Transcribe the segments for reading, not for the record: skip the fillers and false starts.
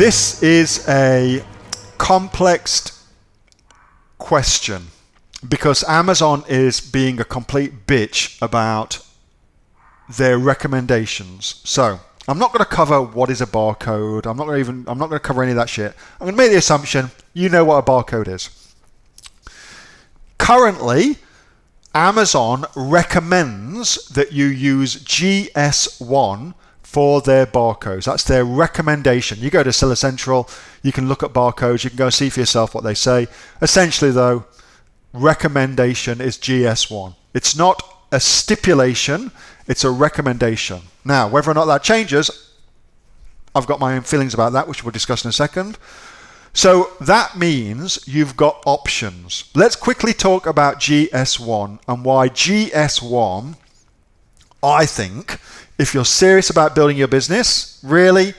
This is a complex question because Amazon is being a complete bitch about their recommendations. So I'm not going to cover what is a barcode. I'm not going to cover any of that shit. I'm going to make the assumption you know what a barcode is. Currently, Amazon recommends that you use GS1 for their barcodes. That's their recommendation. You go to Seller Central, you can look at barcodes, you can go see for yourself what they say. Essentially though, recommendation is GS1. It's not a stipulation, it's a recommendation. Now, whether or not that changes, I've got my own feelings about that, which we'll discuss in a second. So that means you've got options. Let's quickly talk about GS1 and why GS1, I think, if you're serious about building your business, really,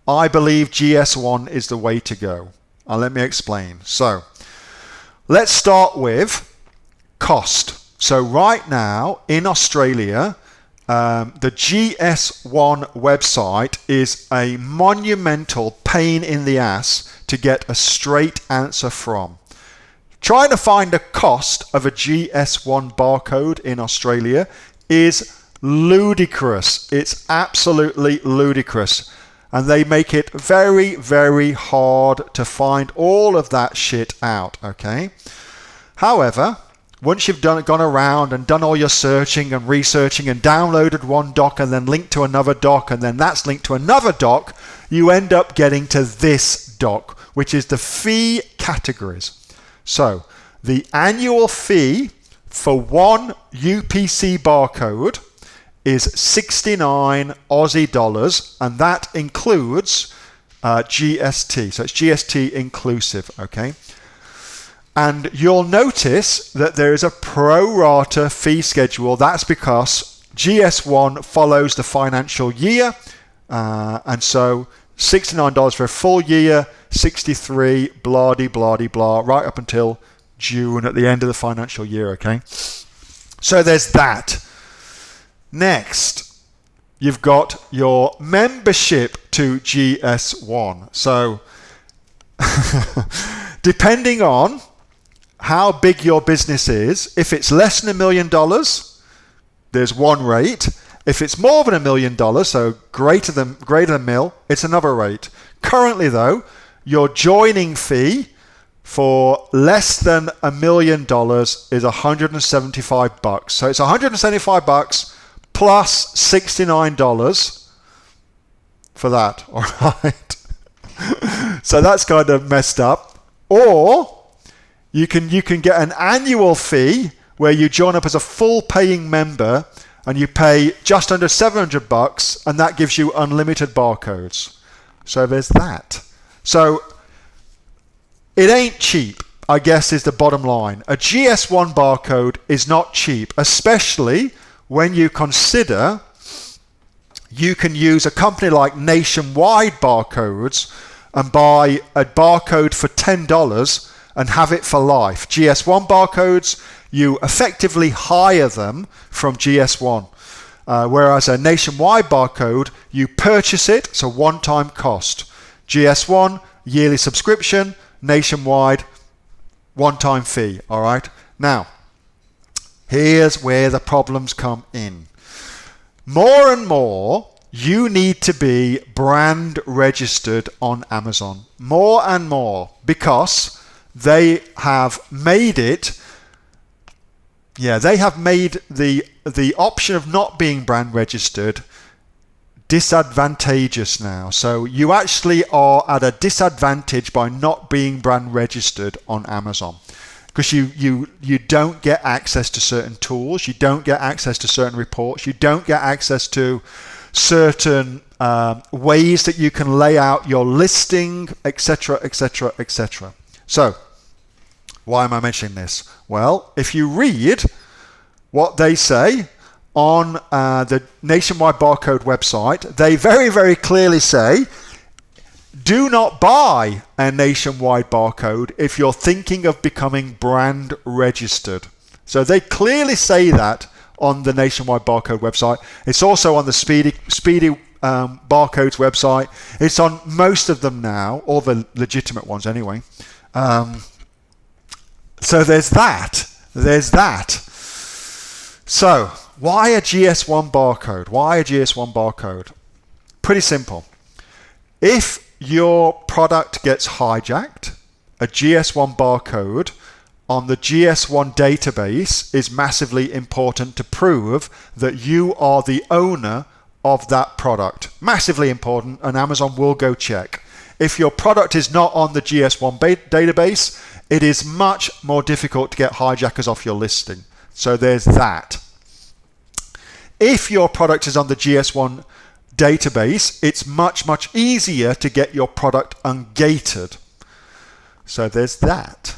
I believe GS1 is the way to go. And let me explain. So let's start with cost. So right now in Australia, the GS1 website is a monumental pain in the ass to get a straight answer from. Trying to find the cost of a GS1 barcode in Australia is ludicrous. It's absolutely ludicrous. And they make it very, very hard to find all of that shit out, okay? However, once you've gone around and done all your searching and researching and downloaded one doc and then linked to another doc and then that's linked to another doc, you end up getting to this doc, which is the fee categories. So the annual fee for one UPC barcode is 69 Aussie dollars, and that includes GST. So it's GST inclusive, okay? And you'll notice that there is a pro rata fee schedule. That's because GS1 follows the financial year, and so $69 for a full year, 63 blah de blah de blah, right up until June at the end of the financial year, okay? So there's that. Next, you've got your membership to GS1. So depending on how big your business is, if it's less than $1 million, there's one rate. If it's more than $1 million, so greater than mil, it's another rate. Currently though, your joining fee for less than $1 million is $175. So it's $175 plus $69 for that, all right? So that's kind of messed up. Or you can get an annual fee where you join up as a full paying member and you pay just under $700 and that gives you unlimited barcodes. So there's that. So it ain't cheap, I guess, is the bottom line. A GS1 barcode is not cheap, especially when you consider you can use a company like Nationwide Barcodes and buy a barcode for $10 and have it for life. GS1 barcodes, you effectively hire them from GS1. Whereas a Nationwide barcode, you purchase it, it's a one-time cost. GS1, yearly subscription, Nationwide, one-time fee, all right? Now, here's where the problems come in. More and more, you need to be brand registered on Amazon. More and more, because they have made it, they have made the option of not being brand registered disadvantageous now. So you actually are at a disadvantage by not being brand registered on Amazon. Because you don't get access to certain tools, you don't get access to certain reports, you don't get access to certain ways that you can lay out your listing, etc., etc., etc. So, why am I mentioning this? Well, if you read what they say on the Nationwide Barcode website, they very, very clearly say, do not buy a Nationwide Barcode if you're thinking of becoming brand registered. So they clearly say that on the Nationwide Barcode website. It's also on the Speedy Barcodes website. It's on most of them now, all the legitimate ones anyway. So there's that. So why a GS1 barcode? Why a GS1 barcode? Pretty simple. If your product gets hijacked, a GS1 barcode on the GS1 database is massively important to prove that you are the owner of that product. Massively important, and Amazon will go check. If your product is not on the GS1 database, it is much more difficult to get hijackers off your listing. So there's that. If your product is on the GS1 database, it's much easier to get your product ungated. So there's that.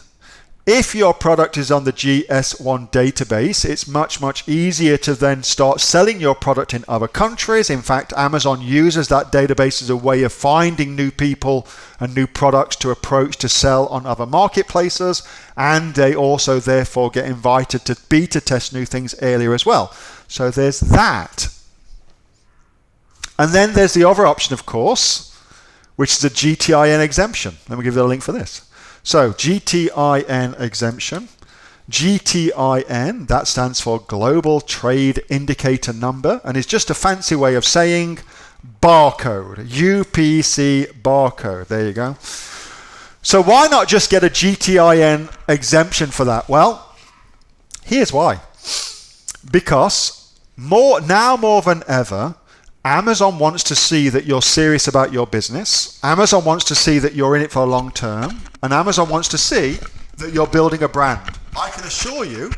If your product is on the GS1 database, it's much easier to then start selling your product in other countries. In fact, Amazon uses that database as a way of finding new people and new products to approach to sell on other marketplaces, and they also therefore get invited to beta test new things earlier as well. So there's that. And then there's the other option, of course, which is a GTIN exemption. Let me give you a link for this. So GTIN exemption. GTIN, that stands for Global Trade Indicator Number, and is just a fancy way of saying barcode. UPC barcode. There you go. So why not just get a GTIN exemption for that? Well, here's why. Because more than ever, Amazon wants to see that you're serious about your business. Amazon wants to see that you're in it for a long term. And Amazon wants to see that you're building a brand. I can assure you,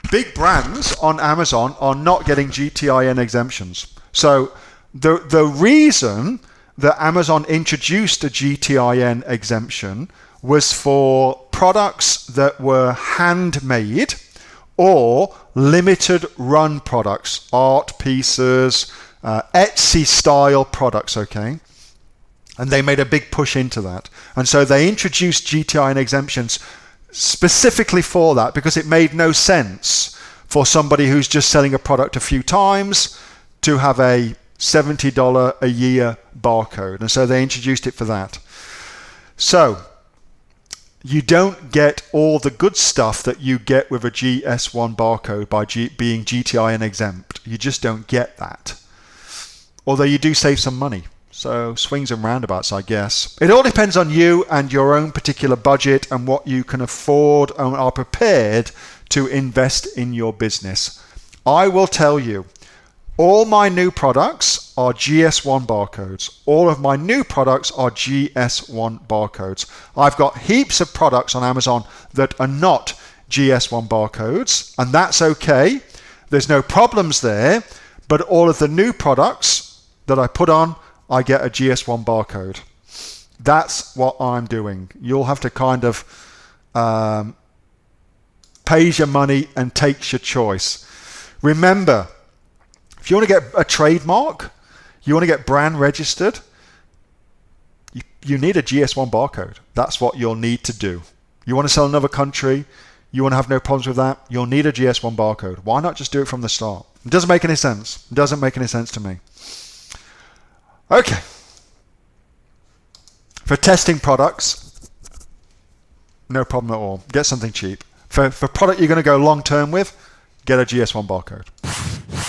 big brands on Amazon are not getting GTIN exemptions. So the reason that Amazon introduced a GTIN exemption was for products that were handmade or limited run products, art pieces, Etsy style products, okay? And they made a big push into that. And so they introduced GTIN exemptions specifically for that, because it made no sense for somebody who's just selling a product a few times to have a $70 a year barcode. And so they introduced it for that. So you don't get all the good stuff that you get with a GS1 barcode by being GTIN exempt. You just don't get that. Although you do save some money. So swings and roundabouts, I guess. It all depends on you and your own particular budget and what you can afford and are prepared to invest in your business. I will tell you, all my new products are GS1 barcodes. All of my new products are GS1 barcodes. I've got heaps of products on Amazon that are not GS1 barcodes, and that's okay. There's no problems there, but all of the new products that I put on, I get a GS1 barcode. That's what I'm doing. You'll have to kind of pays your money and takes your choice. Remember, if you want to get a trademark, you want to get brand registered, you need a GS1 barcode. That's what you'll need to do. You want to sell in another country, you want to have no problems with that, you'll need a GS1 barcode. Why not just do it from the start? It doesn't make any sense. It doesn't make any sense to me. Okay. For testing products, no problem at all. Get something cheap. For product you're going to go long term with, get a GS1 barcode.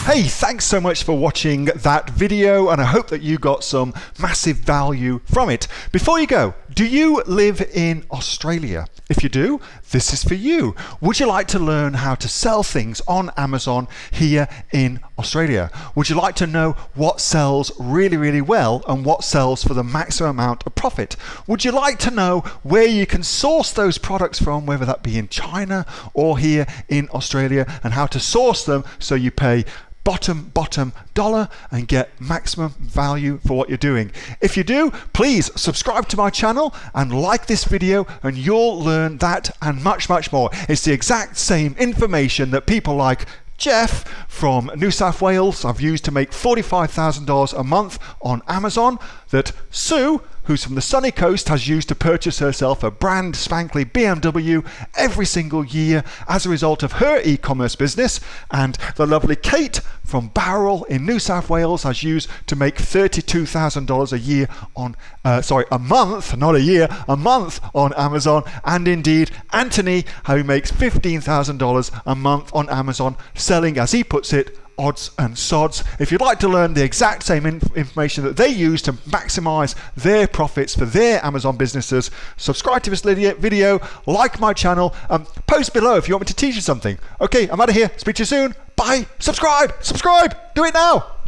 Hey, thanks so much for watching that video, and I hope that you got some massive value from it. Before you go, do you live in Australia? If you do, this is for you. Would you like to learn how to sell things on Amazon here in Australia? Would you like to know what sells really well and what sells for the maximum amount of profit? Would you like to know where you can source those products from, whether that be in China or here in Australia, and how to source them so you pay bottom dollar and get maximum value for what you're doing? If you do, please subscribe to my channel and like this video, and you'll learn that and much more. It's the exact same information that people like Jeff from New South Wales I've used to make $45,000 a month on Amazon. that Sue, who's from the sunny coast, has used to purchase herself a brand spankly BMW every single year as a result of her e-commerce business, and the lovely Kate from Bowral in New South Wales has used to make $32,000 a year on, a month, not a year, a month on Amazon, and indeed Anthony, who makes $15,000 a month on Amazon, selling, as he puts it, odds and sods. If you'd like to learn the exact same information that they use to maximize their profits for their Amazon businesses, subscribe to this video, like my channel, post below if you want me to teach you something. Okay, I'm out of here. Speak to you soon. Bye. Subscribe. Do it now.